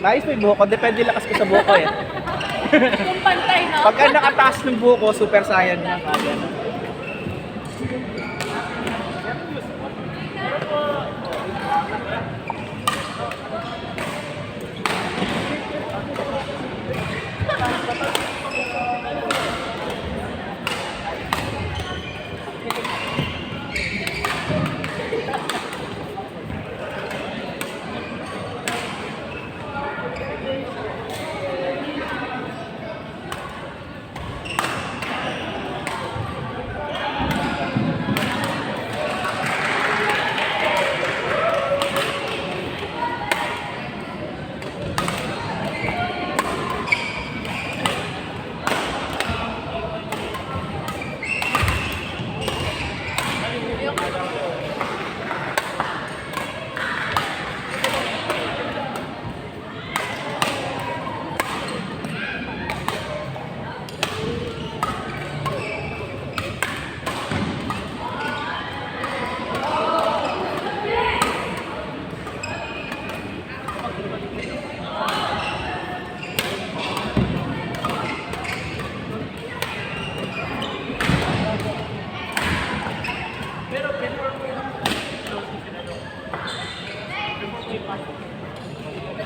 Ayos may buhok ko. Depende lakas ko sa buhok ko eh. Kung pantay, no? Pagka nakataas ng buhok ko, super saiyan na.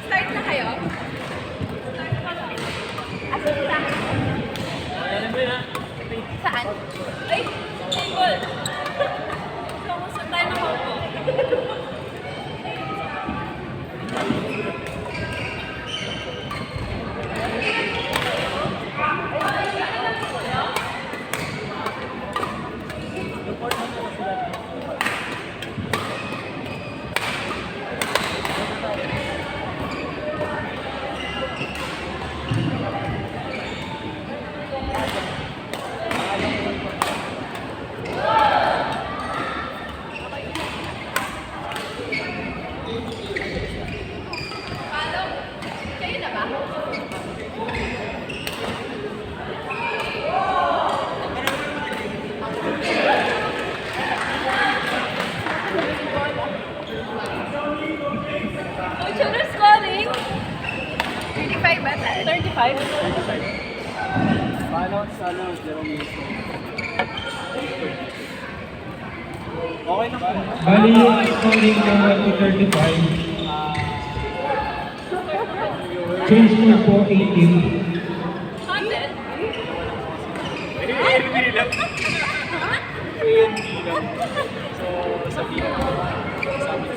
Start na kayo? Asan na? Saan? Ay, table! So, saan tayo nakaupo? Kayo na ba? Coach, ano scoring? 35 ba? 35? Paano, Jerome Mason? Okay na po. Bali yung scoring ng 35. Change na po 18. 100? ANB lang. ANB lang. So, sabihin ko, sabi ko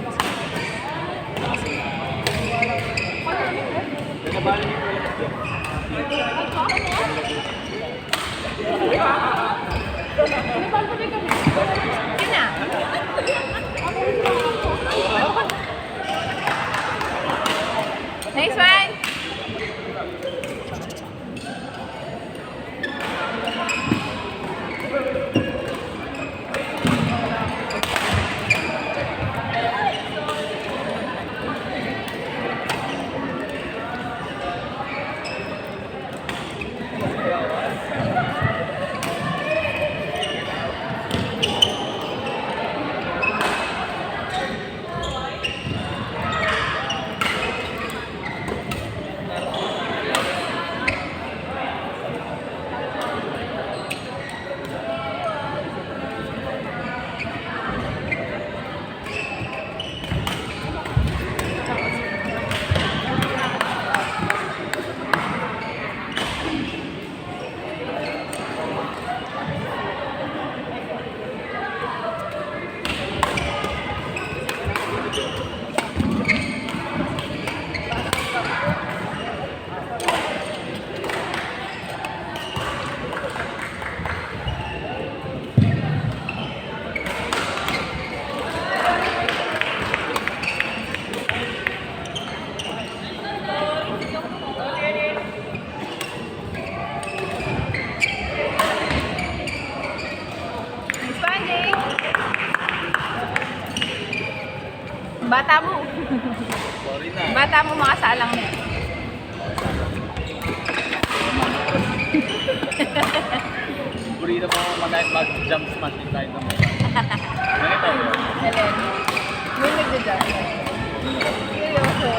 nabali niyo po lahat yan. Yun na. Nice one! Bata mo. Sorry na. Bata mo mga salang na. Puri na mga mag-jump spot din tayo naman. Ganito. Helen. Yung nagja-jump. Seryoso?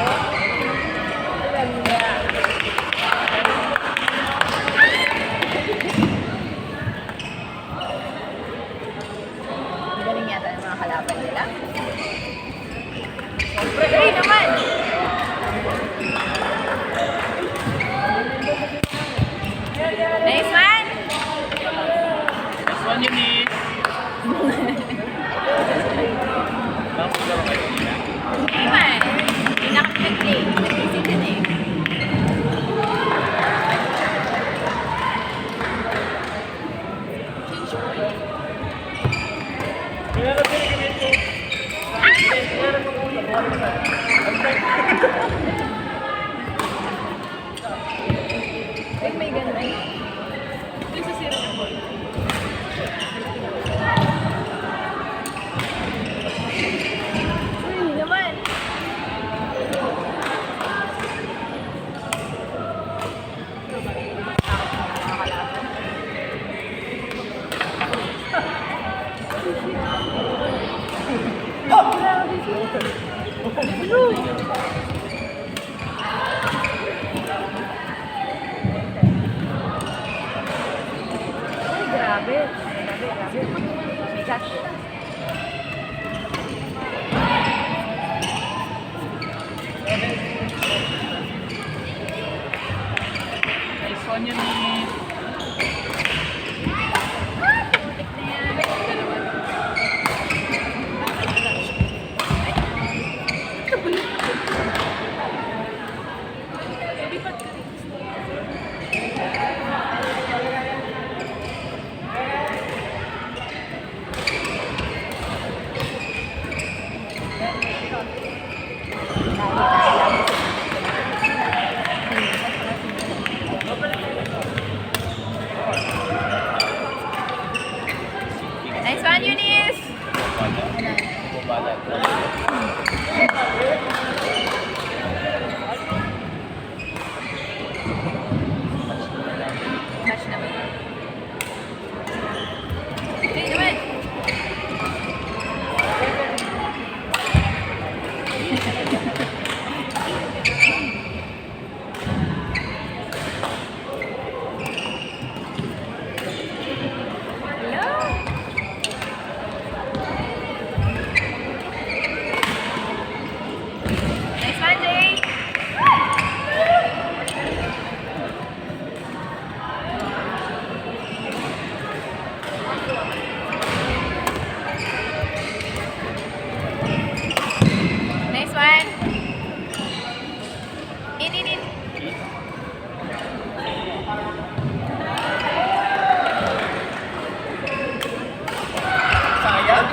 Ninin. Sayang.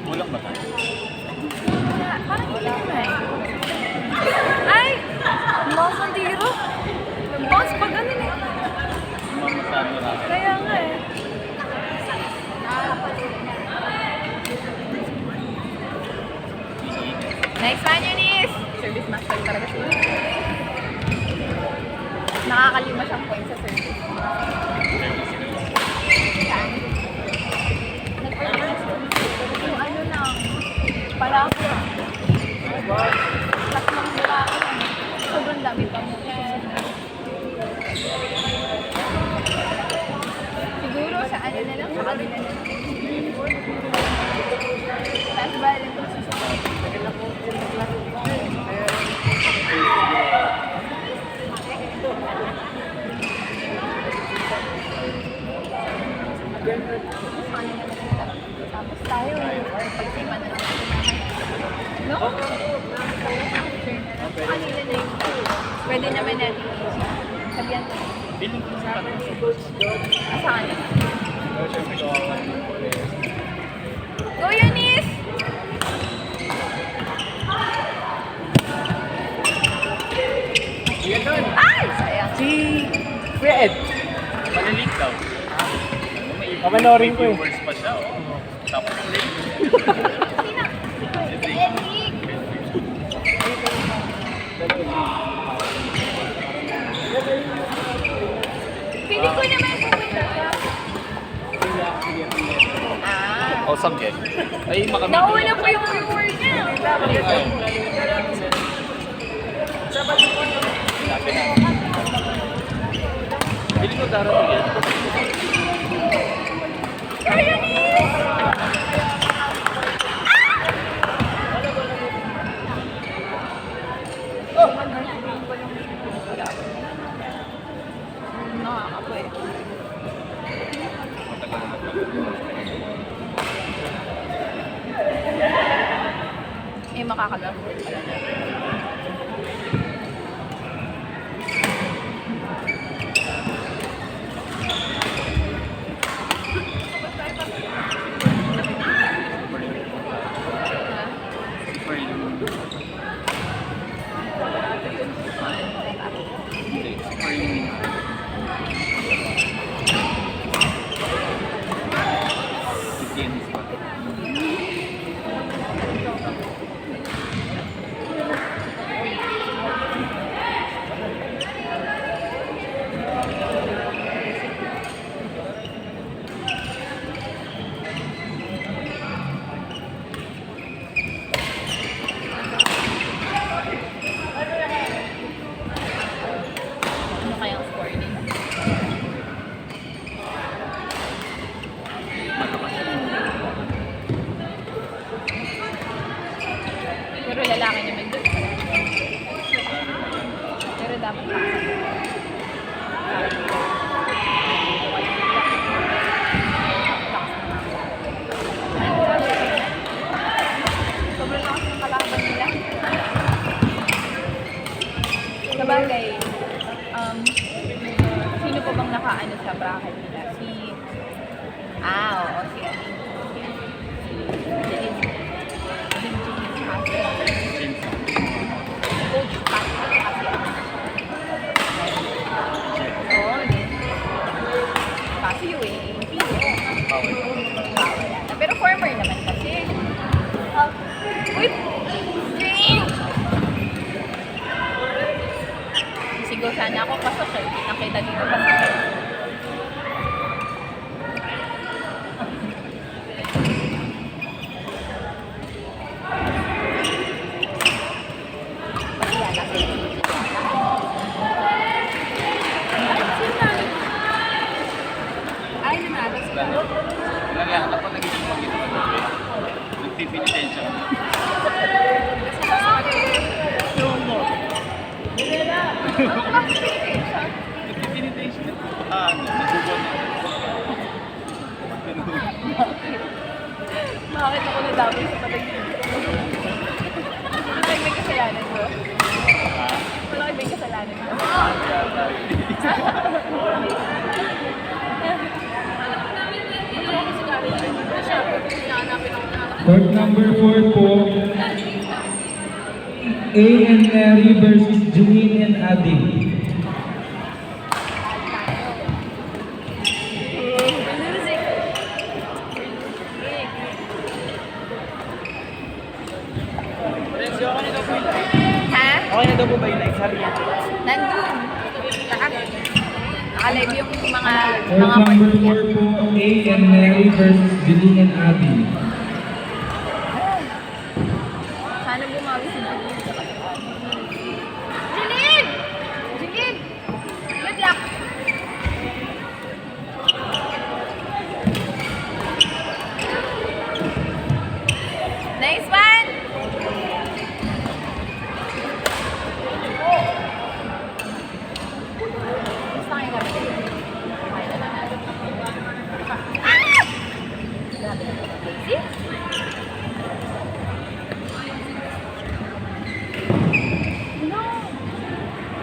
Kulang ba tayo? Parang hindi naman. Ay! Bounce ang tiro. Bounce pag ano eh. Mamasado na. Kaya nga eh. Next one, Eunice! Service master talaga siya. Nakakalima siyang points sa service. Yung ano lang, palaki. Tatlong bulaki lang. Sobrang dami pa mo. Siguro sa ano na lang, sa kabila na lang. Tapos ba lang kung susunod. Tapos tayo, pagsiman na lang natin. No? Ano na yun? Pwede naman natin sabihan ko. Feeling ko sa akin. Saan? Siyempre, kawawa. Go, Eunice! Yan doon. Ay! Sayang. Si Kuya Ed. Malilit daw. Papanorin ko eh. Viewers pa siya, oh. Tapos late. Sino? Eric! Feeling ko naman pupunta siya. Ah. O, subject. Ay, makamit. Nauna po yung viewer niya. Sabi na. Feeling ko darating yan. Nakakapoy. Eh, makakagagawin pala na. For you. Hindi, for you. James pa. Ano kayang score nila? Pero lalaki naman doon. Pero dapat sobrang lakas ng kalaban nila. Sabagay, sino po bang nakaano sa bracket nila? Oo, si Aling. James. Coach Pat kasi oo, kasi UAAP. Power. Pero former naman kasi. Uy! String! Sigaw sana ako pasok eh. Nakita dito pasok eh. Ay, nanalo sila. Lagyan ako naging mag-ito. Nagpipinitensya ko. Kasi nasa damay sa paligid. Malaki ba yung kasalanan ko? Malaki ba yung kasalanan ko? Court number 4 po. A and Mary versus Jeline and Adi. Renzo, okay na daw po yung live. Ha? Okay na daw po ba yung live? Sabi niya. Nandun. Nakalive yung mga Court number 4 po. A and Mary versus Jeline and Adi. Sana bumawi si Jilin. Jilin! Jilin! Good luck! Nice one! Gusto kayo kami. Ah! See? No!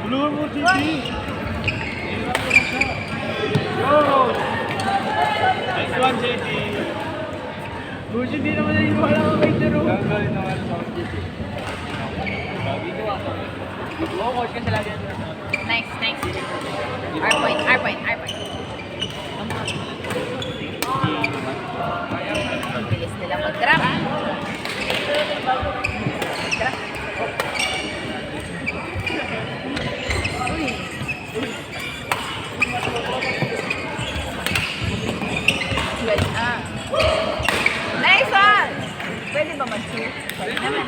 Tulungan mo, Gigi. Go! Nice one, Gigi. Bush, hindi naman naniwala ko kay Jero. Gagawin naman sa Gigi. Gabi ko ako. Oo, coach ka sila ganyan. Nice, nice. R point, R point, R point. Ang bilis nila mag-grab. Grab. Uy. Well, nice one! Pwede ba mag-shoot? Pwede naman.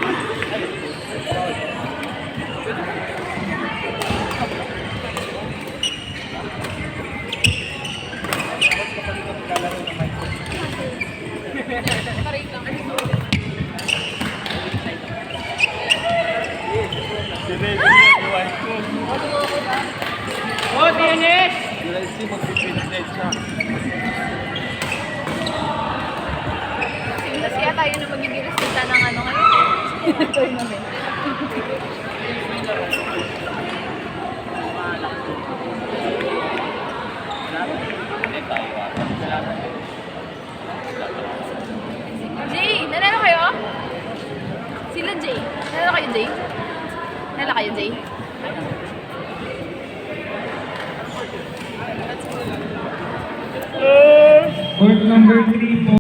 Oh, Dennis! ULC, mag-pinag-net siya. Kasi yata yun ang magiging resulta ng ano ngayon. Tournament. Jay, nanalo kayo? Sila Jay. Nanalo kayo, Jay? Nanalo kayo, Jay? Court number 3 po.